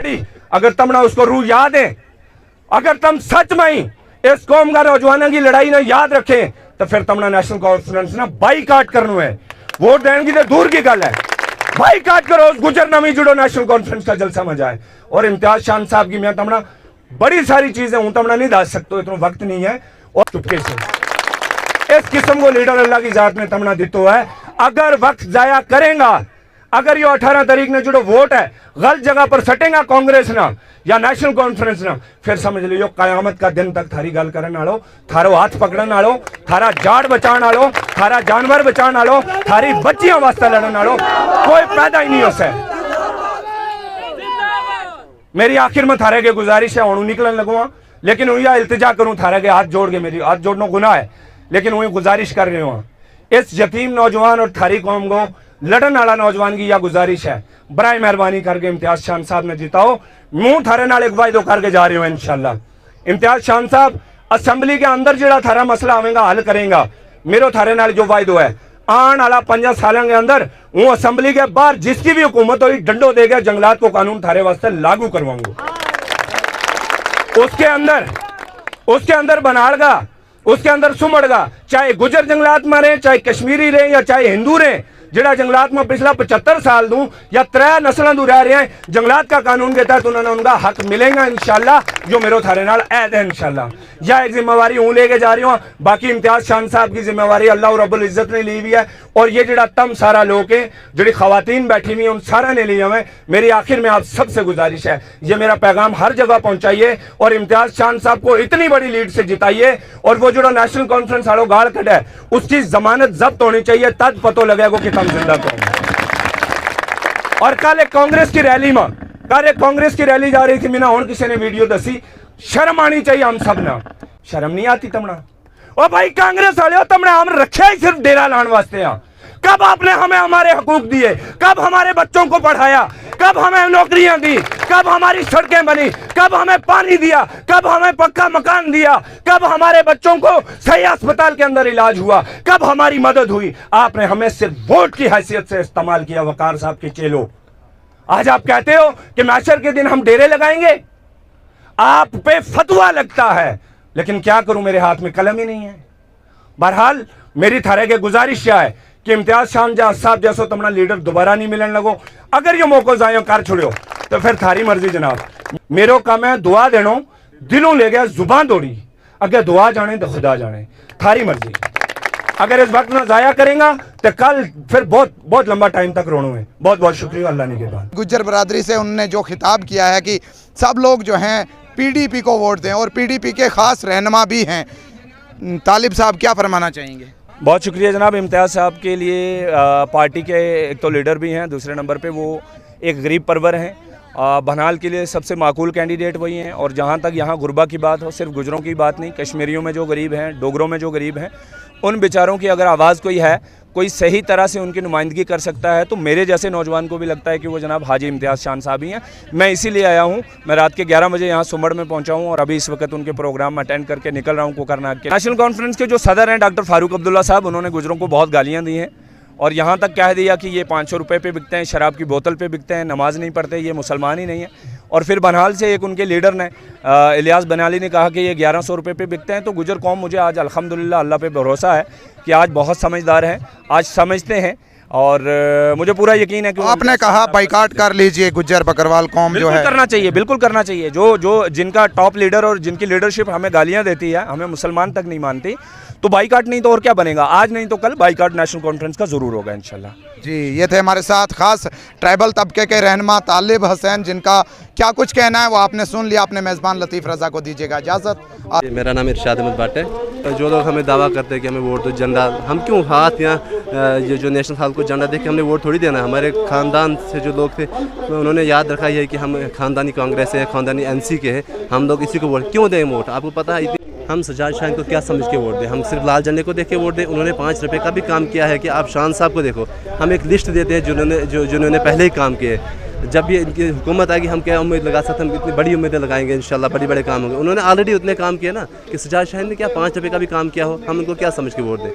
सारी अगर तमना उसको रूह याद है, अगर तुम सच में ही इस कौम का नौजवानों की लड़ाई ना याद रखें तो फिर तमना नेशनल कॉन्फ्रेंस ना बाईकाट करना है। वोट देने की तो दूर की गल है, बाईकाट करो, उस गुजर नवी जुड़ो, नेशनल कॉन्फ्रेंस का जलसा मजा है। और इम्तियाज शान साहब की मैं तमना बड़ी सारी चीजें हूं तमना नहीं दस सकते, इतना वक्त नहीं है। और चुपके से इस किस्म को लीडर अल्लाह की जात में तमना दितो है। अगर वक्त जाया करेगा, अगर ये 18 तारीख ने जो वोट है गलत जगह पर सटेगा कांग्रेस ना या नेशनल कॉन्फ्रेंस ना, फिर समझ लियो कयामत का दिन तक थारी गल करने वालो, थारो हाथ पकड़ने वालो, थारा जाड़ बचाने वालो, थारा जानवर बचाने वालो, थारी बच्चियां वास्ते लड़ने वालो कोई पैदा ही नहीं हो सके। मेरी आखिर में थारे के गुजारिश है, हूं निकलन लगूंगा, लेकिन वही इल्तिजा करूं थारे के हाथ जोड़ के, मेरी हाथ जोड़ना गुनाह है, लेकिन वही गुजारिश कर रहे हो इस यतीम नौजवान और थारी कौम को लड़न वाला नौजवान की यह गुजारिश है, बराए मेहरबानी करके इम्तियाज शान साहब ने जिताओ। मुंह थारे नाल एक वायदो करके जा रहे हो इंशाल्लाह। इम्तियाज शान साहब असेंबली के अंदर जो थारा मसला आवेगा हल करेगा, मेरो थारे नाल जो वायदो है आने वाला 5 सालों के अंदर वो असेंबली के बाहर जिसकी भी हुकूमत हुई डंडो देगा, जंगलात को कानून थारे वास्ते लागू करवाऊंगा। उसके अंदर बनाड़गा, उसके अंदर सुमड़गा, चाहे गुजर जंगलात में रहे, चाहे कश्मीरी रहे या चाहे हिंदू रहे, जिहड़ा जंगलात में पिछला 75 साल दूं या 3 नस्लों दूं रह रहे हैं, जंगलात का कानून के तहत उन्होंने उनका हक मिलेगा इंशाल्लाह, जो मेरो थारे नाल ऐद है इंशाल्लाह। यह एक जिम्मेवारी हूं लेके जा रही हूं, बाकी इम्तियाज शान साहब की जिम्मेवारी अल्लाह रब्बुल इज्जत ने ली हुई है। और ये जिहड़ा तम सारा लोग है, जिहड़ी खवातीन बैठी हुई हैं, उन सारा ने लिया हुआ है। मेरी आखिर में आप सबसे गुजारिश है, ये मेरा पैगाम हर जगह पहुंचाइए और इम्तियाज शान साहब को इतनी बड़ी लीड से जिताइए। और वो जो नेशनल कॉन्फ्रेंस वालों गाड़ कट है उसकी जमानत जब्त होनी चाहिए, तब पतो लगेगा कि तुम जिंदा कौन। और कल एक कांग्रेस की रैली जा रही थी, मैंने हूं किसी ने वीडियो दसी, शर्म आनी चाहिए हम सब ना, शर्म नहीं आती तमना। ओ भाई कांग्रेस वाले तमने हम रखे ही सिर्फ डेरा लाने वास्ते हैं। कब आपने हमें हमारे हकूक दिए, कब हमारे बच्चों को पढ़ाया, कब हमें नौकरियां दी, कब हमारी सड़कें बनी, कब हमें पानी दिया, कब हमें पक्का मकान दिया, कब हमारे बच्चों को सही अस्पताल के अंदर इलाज हुआ, कब हमारी मदद हुई। आपने हमें सिर्फ वोट की हैसियत से इस्तेमाल किया। वकार साहब के चेलो, आज आप कहते हो कि मैशर के दिन हम डेरे लगाएंगे, आप पे फतवा लगता है, लेकिन क्या करूं मेरे हाथ में कलम ही नहीं है। बहरहाल मेरी थारे के गुजारिश क्या है कि इम्तियाज शान साहब जैसो तमना लीडर दोबारा नहीं मिलने लगो। अगर ये मौका जायो कर छोड़ो तो फिर थारी मर्जी जनाब। मेरो काम है दुआ देनो, दिलों ले गया जुबान दौड़ी, अगर दुआ जाने तो खुदा जाने, थारी मर्जी। अगर इस वक्त ना जाया करेगा तो कल फिर बहुत बहुत लंबा टाइम तक रोना है। बहुत बहुत शुक्रिया, अल्लाह ने के बाद। गुज्जर बरादरी से उन्होंने जो खिताब किया है कि सब लोग जो हैं पीडीपी को वोट दें, और पीडीपी के खास रहनुमा भी हैं, तालिब साहब क्या फरमाना चाहेंगे? बहुत शुक्रिया जनाब। इम्तियाज़ साहब के लिए पार्टी के एक तो लीडर भी हैं, दूसरे नंबर पे वो एक गरीब परवर हैं। बहनाल के लिए सबसे माकूल कैंडिडेट वही हैं। और जहाँ तक यहाँ गुरबा की बात हो, सिर्फ गुजरों की बात नहीं, कश्मीरियों में जो गरीब हैं, डोगरों में जो गरीब हैं, उन बेचारों की अगर आवाज़ कोई है, कोई सही तरह से उनकी नुमाइंदगी कर सकता है, तो मेरे जैसे नौजवान को भी लगता है कि वो जनाब हाजी इम्तियाज़ शान साहब ही हैं। मैं इसीलिए आया हूँ। मैं रात के 11 बजे यहाँ सुमड़ में पहुँचा हूँ और अभी इस वक्त उनके प्रोग्राम में अटेंड करके निकल रहा हूँ कोकरनाग के। नेशनल कॉन्फ्रेंस के जो सदर हैं डॉक्टर फारूक अब्दुल्ला साहब, उन्होंने गुजरों को बहुत गालियाँ दी हैं और यहाँ तक कह दिया कि ये 500 रुपये पे बिकते हैं, शराब की बोतल पे बिकते हैं, नमाज नहीं पढ़ते, ये मुसलमान ही नहीं है। और फिर बहनाल से एक उनके लीडर ने इलियास बनाली ने कहा कि ये 1100 रुपये पे बिकते हैं। तो गुजर कौम, मुझे आज अल्हम्दुलिल्लाह अल्लाह पे भरोसा है कि आज बहुत समझदार हैं, आज समझते हैं और मुझे पूरा यकीन है कि आपने कहा बाइकाट कर लीजिए गुज्जर बकरवाल कौम जो है, करना चाहिए, बिल्कुल करना चाहिए। जो जिनका टॉप लीडर और जिनकी लीडरशिप हमें गालियाँ देती है, हमें मुसलमान तक नहीं मानती, तो बाइकाट नहीं तो और क्या बनेगा। आज नहीं तो कल बाइकाट नेशनल कॉन्फ्रेंस का ज़रूर होगा इंशाल्लाह। जी, ये थे हमारे साथ खास ट्राइबल तबके के रहनुमा तालिब हुसैन, जिनका क्या कुछ कहना है वो आपने सुन लिया। अपने मेज़बान लतीफ़ रज़ा को दीजिएगा इजाज़त। मेरा नाम इरशाद अहमद भट्ट है। जो लोग हमें दावा करते हैं कि हमें वोट दो, झंडा, हम क्यों हाथ या ये जो नेशनल हाल को झंडा देख के हमने वोट थोड़ी देना। हमारे ख़ानदान से जो लोग थे उन्होंने याद रखा है कि हम ख़ानदानी कांग्रेस है, ख़ानदानी NC के हैं, हम लोग इसी को वोट क्यों दें वोट। आपको पता है हम सजाद शान को क्या समझ के वोट दें? हम सिर्फ लाल झंडे को देख के वोट दें? उन्होंने 5 रुपये का भी काम किया है कि आप शान साहब को देखो, हम एक लिस्ट देते हैं जिन्होंने पहले ही काम किए। जब भी इनकी हुकूमत आएगी हम क्या उम्मीद लगा सकते हैं, हम इतनी बड़ी उम्मीदें लगाएंगे इंशाल्लाह, बड़े काम होंगे। उन्होंने ऑलरेडी उतने काम किए ना कि सजाद शान ने क्या 5 रुपये का भी काम किया हो, हम उनको क्या समझ के वोट दें।